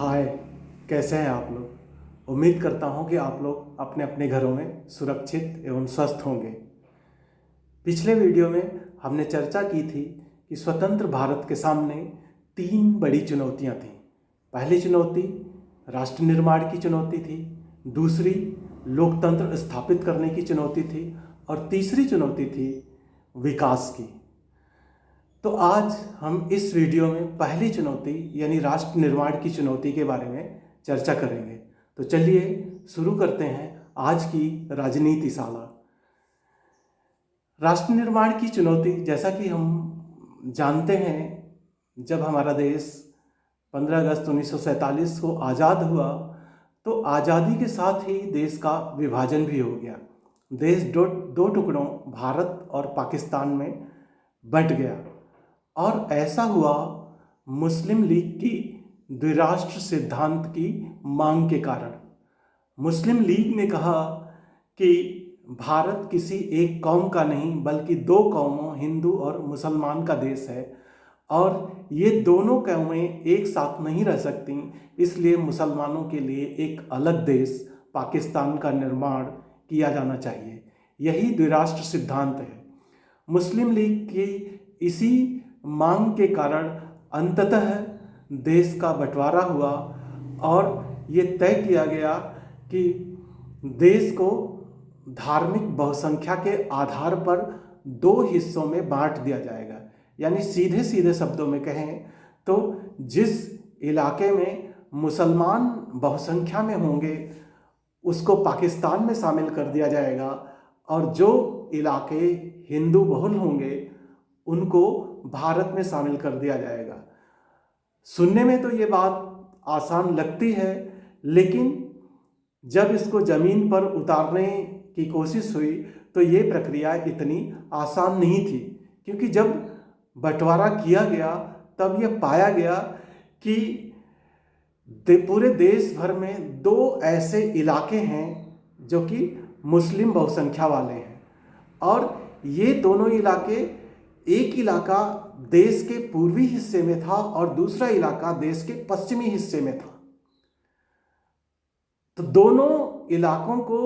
हाय। कैसे हैं आप लोग। उम्मीद करता हूं कि आप लोग अपने अपने घरों में सुरक्षित एवं स्वस्थ होंगे। पिछले वीडियो में हमने चर्चा की थी कि स्वतंत्र भारत के सामने तीन बड़ी चुनौतियां थीं। पहली चुनौती राष्ट्र निर्माण की चुनौती थी, दूसरी लोकतंत्र स्थापित करने की चुनौती थी और तीसरी चुनौती थी विकास की। तो आज हम इस वीडियो में पहली चुनौती यानी राष्ट्र निर्माण की चुनौती के बारे में चर्चा करेंगे। तो चलिए शुरू करते हैं आज की राजनीतिशाला। राष्ट्र निर्माण की चुनौती, जैसा कि हम जानते हैं, जब हमारा देश 15 अगस्त 1947 को आज़ाद हुआ तो आज़ादी के साथ ही देश का विभाजन भी हो गया। देश दो टुकड़ों भारत और पाकिस्तान में बंट गया और ऐसा हुआ मुस्लिम लीग की द्विराष्ट्र सिद्धांत की मांग के कारण। मुस्लिम लीग ने कहा कि भारत किसी एक कौम का नहीं बल्कि दो कौमों हिंदू और मुसलमान का देश है और ये दोनों कौमें एक साथ नहीं रह सकती, इसलिए मुसलमानों के लिए एक अलग देश पाकिस्तान का निर्माण किया जाना चाहिए। यही द्विराष्ट्र सिद्धांत है। मुस्लिम लीग की इसी मांग के कारण अंततः देश का बंटवारा हुआ और ये तय किया गया कि देश को धार्मिक बहुसंख्या के आधार पर दो हिस्सों में बांट दिया जाएगा। यानी सीधे सीधे शब्दों में कहें तो जिस इलाके में मुसलमान बहुसंख्या में होंगे उसको पाकिस्तान में शामिल कर दिया जाएगा और जो इलाके हिंदू बहुल होंगे उनको भारत में शामिल कर दिया जाएगा। सुनने में तो ये बात आसान लगती है, लेकिन जब इसको ज़मीन पर उतारने की कोशिश हुई तो ये प्रक्रिया इतनी आसान नहीं थी, क्योंकि जब बंटवारा किया गया तब यह पाया गया कि पूरे देश भर में दो ऐसे इलाके हैं जो कि मुस्लिम बहुसंख्या वाले हैं और ये दोनों इलाके, एक इलाका देश के पूर्वी हिस्से में था और दूसरा इलाका देश के पश्चिमी हिस्से में था। तो दोनों इलाकों को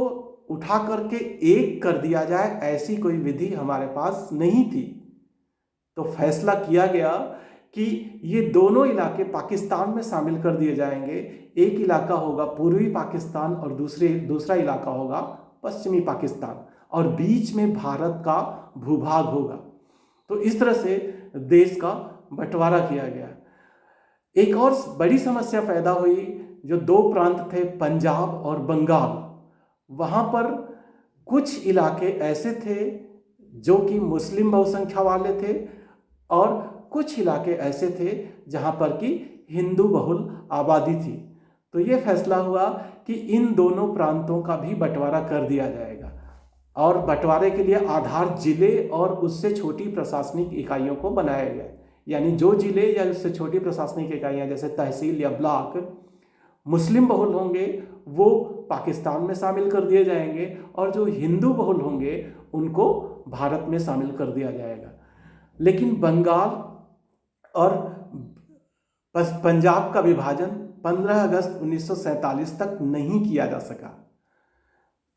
उठा करके एक कर दिया जाए, ऐसी कोई विधि हमारे पास नहीं थी। तो फैसला किया गया कि ये दोनों इलाके पाकिस्तान में शामिल कर दिए जाएंगे। एक इलाका होगा पूर्वी पाकिस्तान और दूसरा इलाका होगा पश्चिमी पाकिस्तान और बीच में भारत का भूभाग होगा। तो इस तरह से देश का बंटवारा किया गया। एक और बड़ी समस्या पैदा हुई। जो दो प्रांत थे पंजाब और बंगाल, वहाँ पर कुछ इलाके ऐसे थे जो कि मुस्लिम बहुसंख्या वाले थे और कुछ इलाके ऐसे थे जहाँ पर कि हिंदू बहुल आबादी थी। तो ये फैसला हुआ कि इन दोनों प्रांतों का भी बंटवारा कर दिया जाएगा और बंटवारे के लिए आधार जिले और उससे छोटी प्रशासनिक इकाइयों को बनाया गया। यानी जो जिले या उससे छोटी प्रशासनिक इकाइयाँ जैसे तहसील या ब्लॉक मुस्लिम बहुल होंगे वो पाकिस्तान में शामिल कर दिए जाएंगे और जो हिंदू बहुल होंगे उनको भारत में शामिल कर दिया जाएगा। लेकिन बंगाल और पंजाब का विभाजन 15 अगस्त 1947 तक नहीं किया जा सका।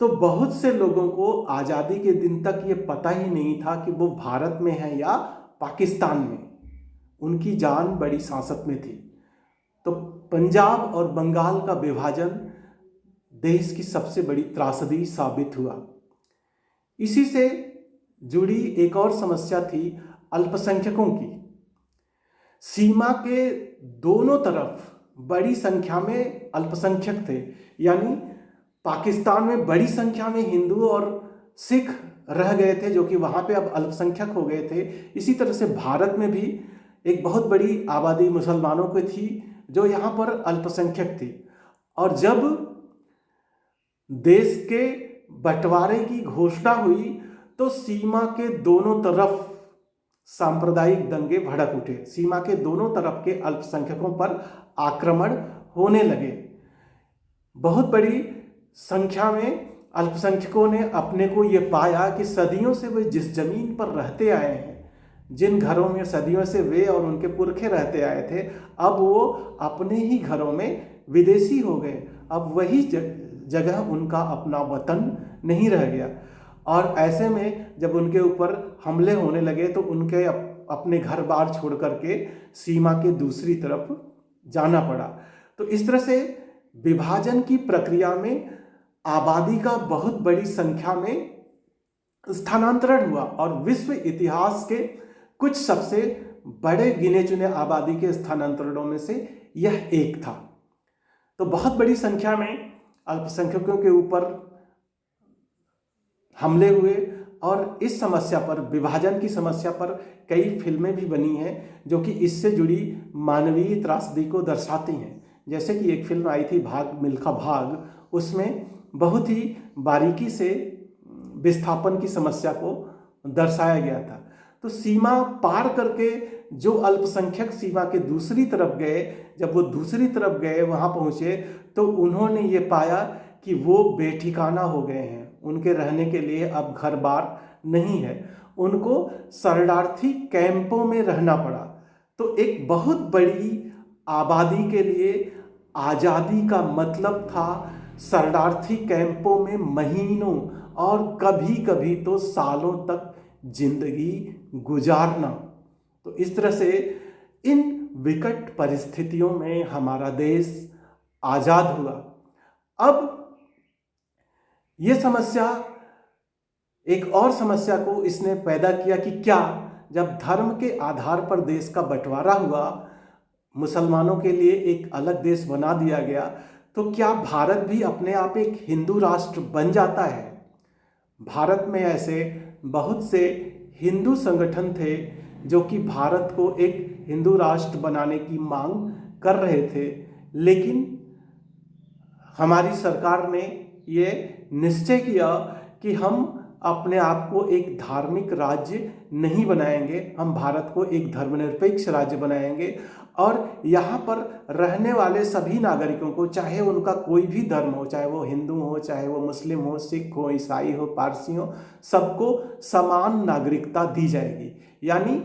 तो बहुत से लोगों को आज़ादी के दिन तक ये पता ही नहीं था कि वो भारत में है या पाकिस्तान में। उनकी जान बड़ी सांसत में थी। तो पंजाब और बंगाल का विभाजन देश की सबसे बड़ी त्रासदी साबित हुआ। इसी से जुड़ी एक और समस्या थी अल्पसंख्यकों की। सीमा के दोनों तरफ बड़ी संख्या में अल्पसंख्यक थे। यानी पाकिस्तान में बड़ी संख्या में हिंदू और सिख रह गए थे जो कि वहाँ पे अब अल्पसंख्यक हो गए थे। इसी तरह से भारत में भी एक बहुत बड़ी आबादी मुसलमानों की थी जो यहाँ पर अल्पसंख्यक थी। और जब देश के बंटवारे की घोषणा हुई तो सीमा के दोनों तरफ सांप्रदायिक दंगे भड़क उठे। सीमा के दोनों तरफ के अल्पसंख्यकों पर आक्रमण होने लगे। बहुत बड़ी संख्या में अल्पसंख्यकों ने अपने को ये पाया कि सदियों से वे जिस जमीन पर रहते आए हैं, जिन घरों में सदियों से वे और उनके पुरखे रहते आए थे, अब वो अपने ही घरों में विदेशी हो गए। अब वही जगह उनका अपना वतन नहीं रह गया। और ऐसे में जब उनके ऊपर हमले होने लगे तो उनके अपने घर बार छोड़ करके सीमा के दूसरी तरफ जाना पड़ा। तो इस तरह से विभाजन की प्रक्रिया में आबादी का बहुत बड़ी संख्या में स्थानांतरण हुआ और विश्व इतिहास के कुछ सबसे बड़े गिने चुने आबादी के स्थानांतरणों में से यह एक था। तो बहुत बड़ी संख्या में अल्पसंख्यकों के ऊपर हमले हुए और इस समस्या पर, विभाजन की समस्या पर कई फिल्में भी बनी हैं जो कि इससे जुड़ी मानवीय त्रासदी को दर्शाती हैं। जैसे कि एक फिल्म आई थी भाग मिल्खा भाग, उसमें बहुत ही बारीकी से विस्थापन की समस्या को दर्शाया गया था। तो सीमा पार करके जो अल्पसंख्यक सीमा के दूसरी तरफ गए, जब वो दूसरी तरफ गए, वहाँ पहुँचे, तो उन्होंने ये पाया कि वो बेठिकाना हो गए हैं। उनके रहने के लिए अब घर बार नहीं है, उनको शरणार्थी कैंपों में रहना पड़ा। तो एक बहुत बड़ी आबादी के लिए आज़ादी का मतलब था शरणार्थी कैंपों में महीनों और कभी कभी तो सालों तक जिंदगी गुजारना। तो इस तरह से इन विकट परिस्थितियों में हमारा देश आज़ाद हुआ। अब ये समस्या, एक और समस्या को इसने पैदा किया कि क्या जब धर्म के आधार पर देश का बंटवारा हुआ, मुसलमानों के लिए एक अलग देश बना दिया गया, तो क्या भारत भी अपने आप एक हिंदू राष्ट्र बन जाता है? भारत में ऐसे बहुत से हिंदू संगठन थे जो कि भारत को एक हिंदू राष्ट्र बनाने की मांग कर रहे थे, लेकिन हमारी सरकार ने ये निश्चय किया कि हम अपने आप को एक धार्मिक राज्य नहीं बनाएंगे, हम भारत को एक धर्मनिरपेक्ष राज्य बनाएंगे और यहाँ पर रहने वाले सभी नागरिकों को, चाहे उनका कोई भी धर्म हो, चाहे वो हिंदू हो, चाहे वो मुस्लिम हो, सिख हो, ईसाई हो, पारसी हो, सबको समान नागरिकता दी जाएगी। यानी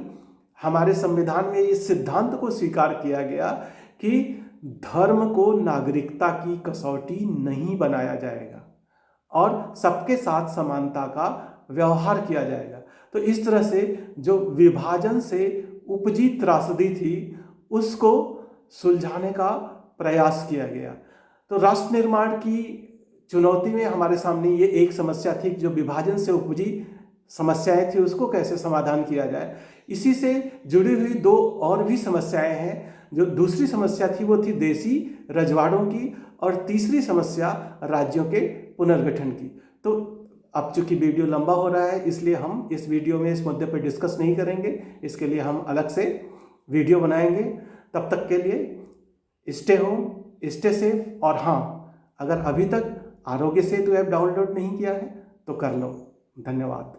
हमारे संविधान में इस सिद्धांत को स्वीकार किया गया कि धर्म को नागरिकता की कसौटी नहीं बनाया जाएगा और सबके साथ समानता का व्यवहार किया जाएगा। तो इस तरह से जो विभाजन से उपजी त्रासदी थी उसको सुलझाने का प्रयास किया गया। तो राष्ट्र निर्माण की चुनौती में हमारे सामने ये एक समस्या थी, जो विभाजन से उपजी समस्याएं थी उसको कैसे समाधान किया जाए। इसी से जुड़ी हुई दो और भी समस्याएं हैं। जो दूसरी समस्या थी वो थी देसी रजवाड़ों की और तीसरी समस्या राज्यों के पुनर्गठन की। तो अब चूंकि वीडियो लंबा हो रहा है इसलिए हम इस वीडियो में इस मुद्दे पर डिस्कस नहीं करेंगे, इसके लिए हम अलग से वीडियो बनाएंगे। तब तक के लिए स्टे होम, स्टे सेफ। और हाँ, अगर अभी तक आरोग्य सेतु ऐप डाउनलोड नहीं किया है तो कर लो। धन्यवाद।